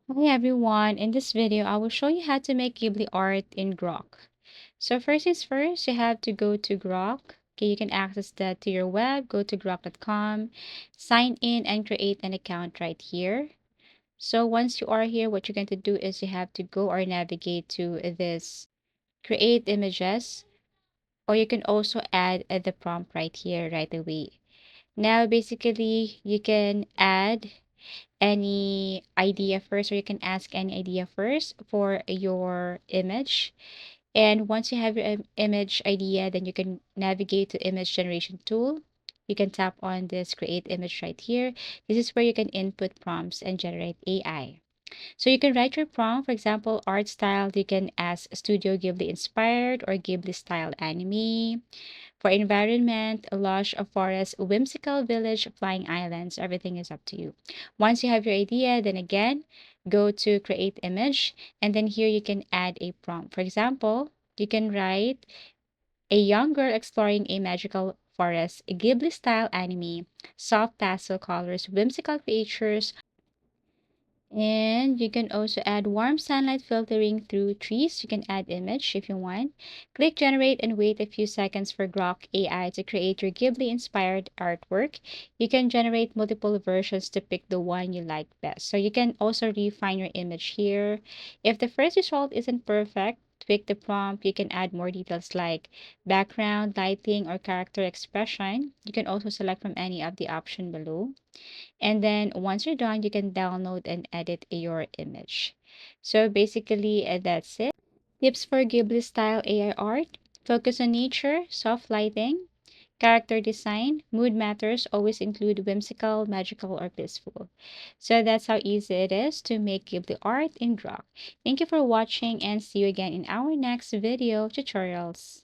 Hi everyone, in this video I will show you how to make Ghibli art in Grok. So first is first, you have to go to Grok. Okay, you can access that to your web, go to grok.com, sign in and create an account right here. So once you are here, what you're going to do is you have to go or navigate to this create images, or you can also add the prompt right here right away. Now basically you can add any idea first, or you can ask any idea first for your image. And once you have your image idea, then you can navigate to image generation tool. You can tap on this create image right here. This is where you can input prompts and generate AI. So you can write your prompt, for example, art style. You can ask Studio Ghibli inspired or Ghibli style anime. For environment, a lush, a forest, a whimsical village, flying islands, everything is up to you. Once you have your idea, then again, go to create image, and then here you can add a prompt. For example, you can write a young girl exploring a magical forest, a Ghibli style anime, soft pastel colors, whimsical creatures, and you can also add warm sunlight filtering through trees. You can add image if you want. Click generate and wait a few seconds for Grok AI to create your Ghibli-inspired artwork. You can generate multiple versions to pick the one you like best. So you can also refine your image here. If the first result isn't perfect, tweak the prompt. You can add more details like background, lighting, or character expression. You can also select from any of the option below. And then once you're done, you can download and edit your image. So basically, that's it. Tips for Ghibli style AI art. Focus on nature, soft lighting, character design, mood matters, always include whimsical, magical, or peaceful. So that's how easy it is to make Ghibli art in Grok. Thank you for watching and see you again in our next video tutorials.